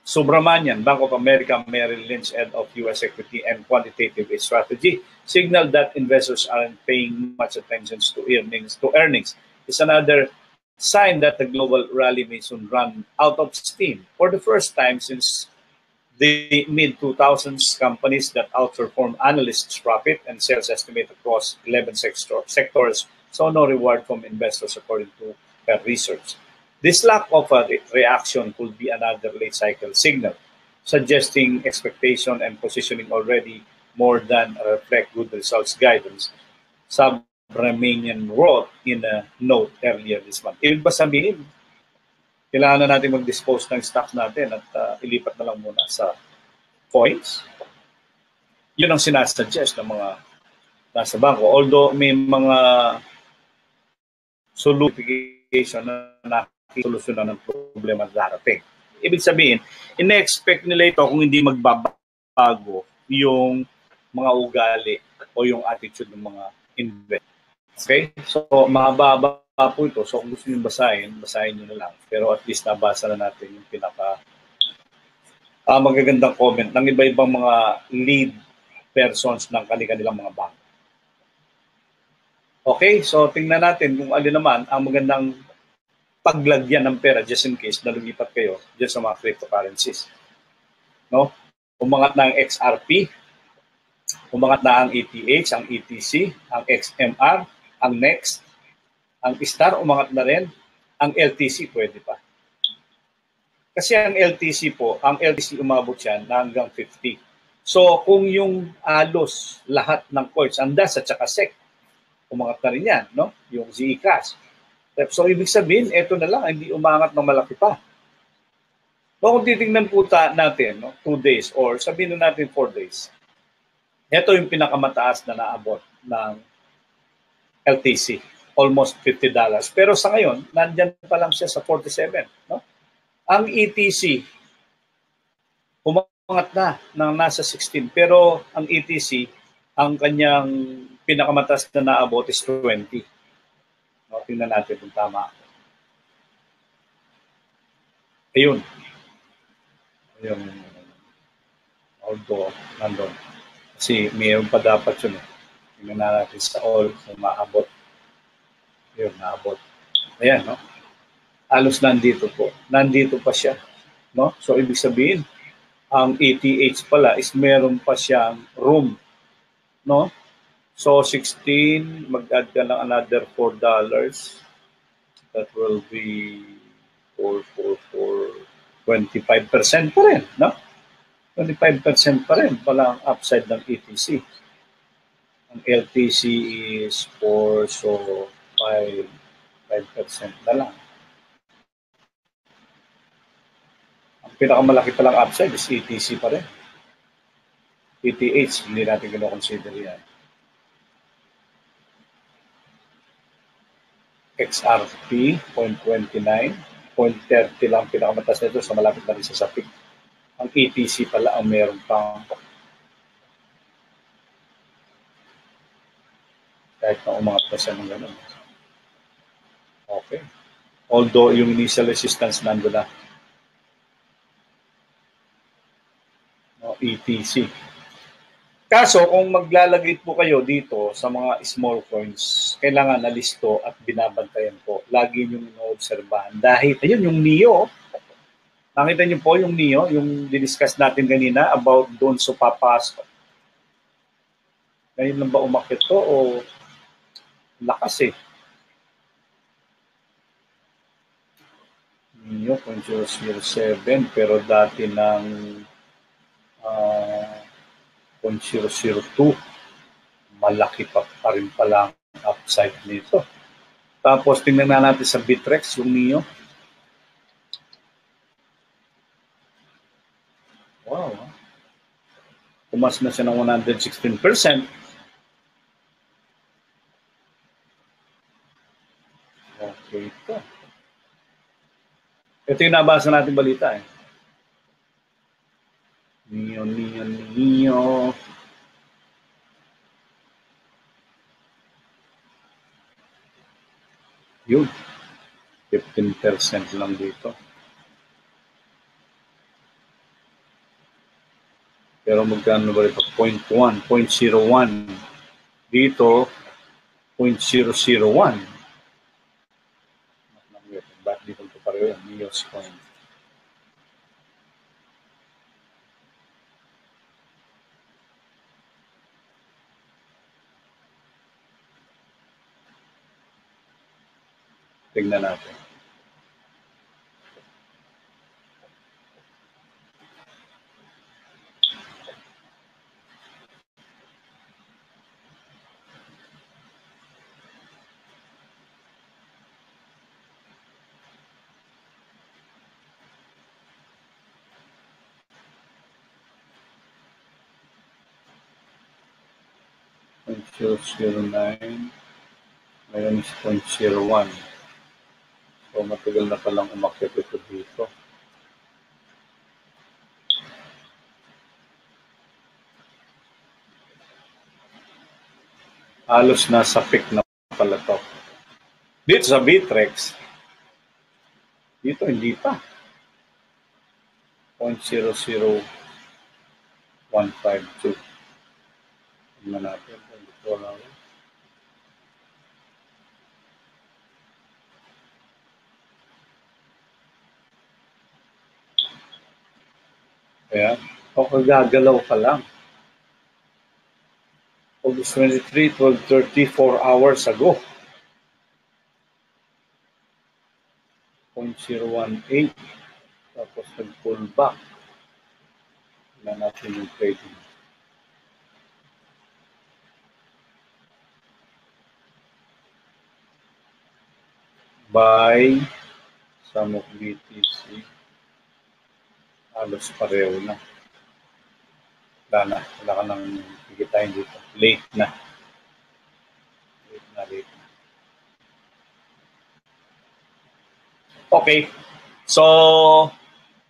S1: Subramanian, Bank of America Merrill Lynch head of U.S. equity and quantitative strategy, signaled that investors aren't paying much attention to earnings. It's another sign that the global rally may soon run out of steam. For the first time since the mid-2000s, companies that outperform analysts' profit and sales estimate across 11 sectors saw no reward from investors, according to their research. This lack of a reaction could be another late cycle signal, suggesting expectation and positioning already more than reflect good results guidance. Subramanian wrote in a note earlier this month. Ibig ba sabihin, kailangan na natin mag-dispose ng stocks natin at ilipat na lang muna sa coins? Yun ang sinasuggest ng mga nasa bangko. Although may mga solution na solusyonan ng problema darating. Ibig sabihin, ina-expect nila ito kung hindi magbabago yung mga ugali o yung attitude ng mga investors. Okay? So, mababa po ito. So, kung gusto nyo basahin nyo na lang. Pero at least nabasa na natin yung pinaka magagandang comment ng iba-ibang mga lead persons ng kanilang mga bank. Okay? So, tingnan natin kung alin naman ang magandang paglagyan ng pera just in case na lumipat kayo dyan sa mga cryptocurrencies. No? Umangat ng XRP, Umangat na ang ETH, ang ETC, ang XMR, ang NEXT, ang STAR umangat na rin, ang LTC pwede pa. Kasi ang LTC umabot yan na hanggang 50. So kung yung alos lahat ng coins, ang DAS at saka SEC, umangat na rin yan, no? Yung Zcash. So ibig sabihin, eto na lang, hindi umangat ng malaki pa. So kung titingnan po natin, no, 2 days or sabihin na natin 4 days, ito yung pinakamataas na naabot ng LTC, almost $50. Pero sa ngayon, nandyan pa lang siya sa 47. No? Ang ETC, umangat na ng nasa 16. Pero ang ETC, ang kanyang pinakamataas na naabot is 20. No, tingnan natin kung tama. Ayun. Ayun. Although, nandun. Kasi mayroon pa dapat yun. Tingnan natin sa all kung maabot. Yun, naabot. Ayan, no? Halos nandito po. Nandito pa siya. No? So, ibig sabihin, ang ETH pala is meron pa siyang room. No? So, 16, mag-add ka ng another $4. That will be 25% pa rin. No? 25% pa rin pala ang upside ng ETC. Ang LTC is 4, so 5% na lang. Ang pinakamalaki palang upside is ETC pa rin. ETH, hindi natin kinoconsider yan. XRP, 0.29, 0.30 lang pinakamatas nito sa malapit na rin sa peak. Ang ETC pala ang meron pang kahit na umangat pa siya ng ganun. Okay. Although yung initial resistance nando na. No, ETC. Kaso kung maglalagay po kayo dito sa mga small coins, kailangan na listo at binabantayan po. Lagi nyo ino-obserbahan. Dahil, ayun, yung NIO, nakita nyo po yung NIO, yung diniscuss natin kanina about doon sa papasok. Ngayon lang ba umakit to o lakas eh? NIO, 0.007, pero dati ng 0.002, malaki pa rin pala ang upside nito. Tapos tingnan na natin sa Bitrex, yung NIO. Wow. Tumas na siya ng 116%. Okay ito. Ito yung nabasa natin balita eh. NIO. Yun. 15% lang dito. Pero magkano ba ito? 0.1, 0.01. Dito, 0.001. Ba't dito ito pareho yan? NIO's coin. Tignan natin. .009. Ngayon is 0.01. So, matagal na palang umakyat ito dito. Halos nasa peak na pala to. Dito sa Bitrex, dito hindi pa. 0.00152. Tingnan natin. Dito lang. Kaya, o kagagalaw pa lang. August 23, 12:30, 4 hours ago. 0.018. Tapos nag-pull back. Tignan natin yung trading. Buy some of BTC. Halos pareho na. Wala ka nang kikitain dito. Late na. Late na. Okay. So,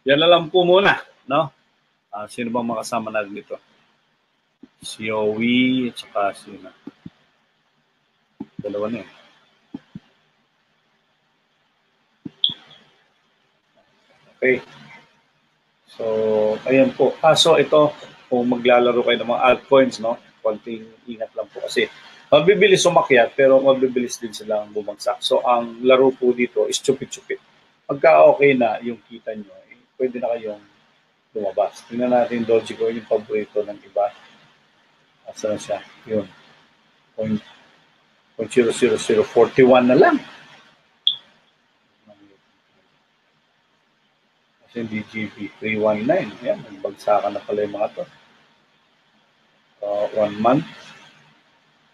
S1: yan na lang po muna, no? Sino bang makasama natin dito? Si Owie at saka sino? Dalawa na eh. Okay. So, ayan po. So ito, kung maglalaro kayo ng mga altcoins, no? Konting ingat lang po kasi mabibilis umakyat pero mabibilis din silang bumagsak. So, ang laro po dito is chupit-chupit. Pagka okay na yung kita nyo, pwede na kayong lumabas. Tingnan natin Dogecoin, yung paborito ng iba. Asa na siya? Yun. 0.00041 na lang. Kasi yung DGB 319. Ayan, nagbagsakan na pala yung mga to. 1 month.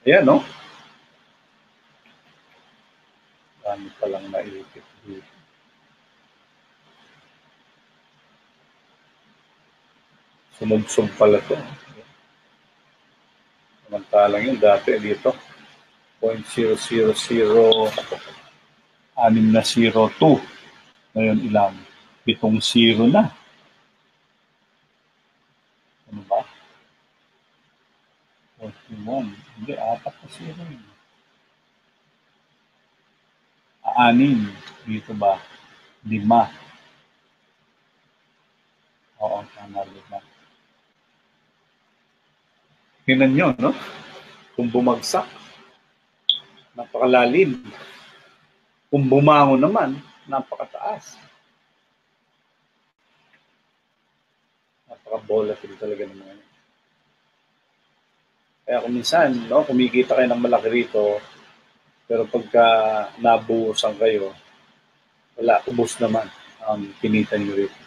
S1: Ayan, no? Dami palang nailipit dito. Sumubsob pala to. Samantalang yun, dati dito. 0.000602. Ngayon ilang? 7 na. Ano ba? 41. Hindi, 4 na 0 yun. 6. Dito ba? 5. Oo, tama 5. Tingnan nyo, no? Kung bumagsak, napakalalim. Kung bumangon naman, napakataas. Napaka-volatile talaga naman. Kaya kung minsan, no, kumikita kayo ng malaki rito, pero pagka nabuhusan kayo, wala, ubos naman ang kinita nyo rito.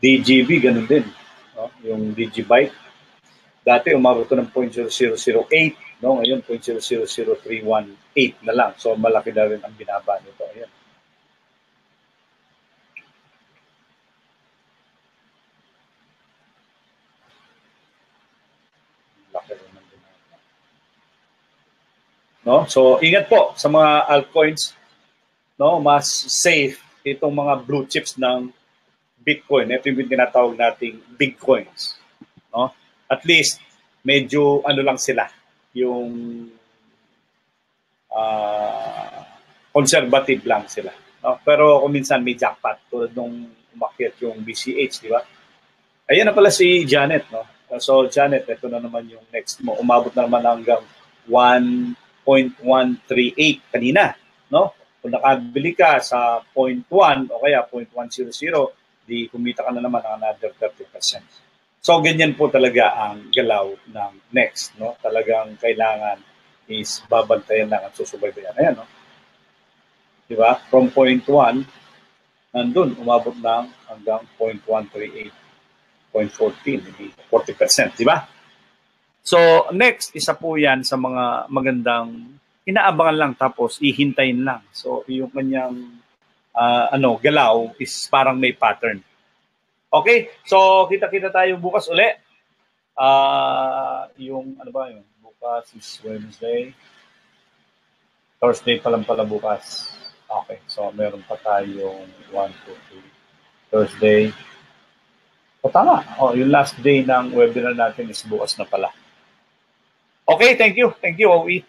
S1: DGB, ganun din. No? Yung DigiByte, dati umabot ko ng 0.0008, no? Ngayon 0.000318 na lang. So malaki na rin ang binaba nito. Ayan. Laki rin ang binaba. No? So ingat po sa mga altcoins. No? Mas safe itong mga blue chips ng Bitcoin. Ito yung tinatawag nating big coins. No? At least, medyo ano lang sila, yung conservative lang sila. No? Pero kung minsan may jackpot, tulad nung umakyat yung BCH, di ba? Ayan na pala si Janet. No? So Janet, ito na naman yung next mo. Umabot na naman hanggang 1.138 kanina. No? Kung nakabili ka sa 0.1 o kaya 0.100, di kumita ka na naman ng another 30%. So, ganyan po talaga ang galaw ng next. No? Talagang kailangan is babantayan lang at susubaybayan. Ayan, no? Diba? From 0.1, nandun, umabot ng hanggang 0.138, 0.14, 40%. Diba? So, next, isa po yan sa mga magandang inaabangan lang tapos ihintayin lang. So, yung kanyang galaw is parang may pattern. Okay, so kita-kita tayo bukas uli. Yung ano ba yun? Bukas is Wednesday. Thursday pa lang pala bukas. Okay, so meron pa tayong 1, 2, 3. Thursday. O tama. Yung last day ng webinar natin is bukas na pala. Okay, thank you. Thank you, Owie.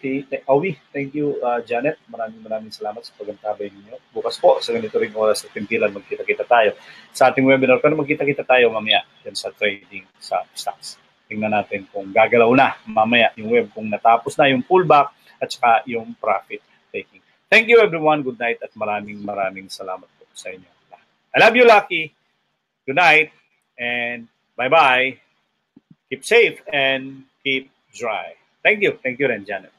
S1: Thank you, Janet. Maraming salamat sa pagantabay ninyo. Bukas po, sa ganito rin oras sa timpilan, magkita-kita tayo. Sa ating webinar, pero magkita-kita tayo mamaya yan sa trading sa stocks. Tingnan natin kung gagalaw na mamaya yung web, kung natapos na yung pullback at saka yung profit taking. Thank you, everyone. Good night at maraming salamat po sa inyo. I love you, Lucky. Good night and bye-bye. Keep safe and keep dry. Thank you rin, Janet.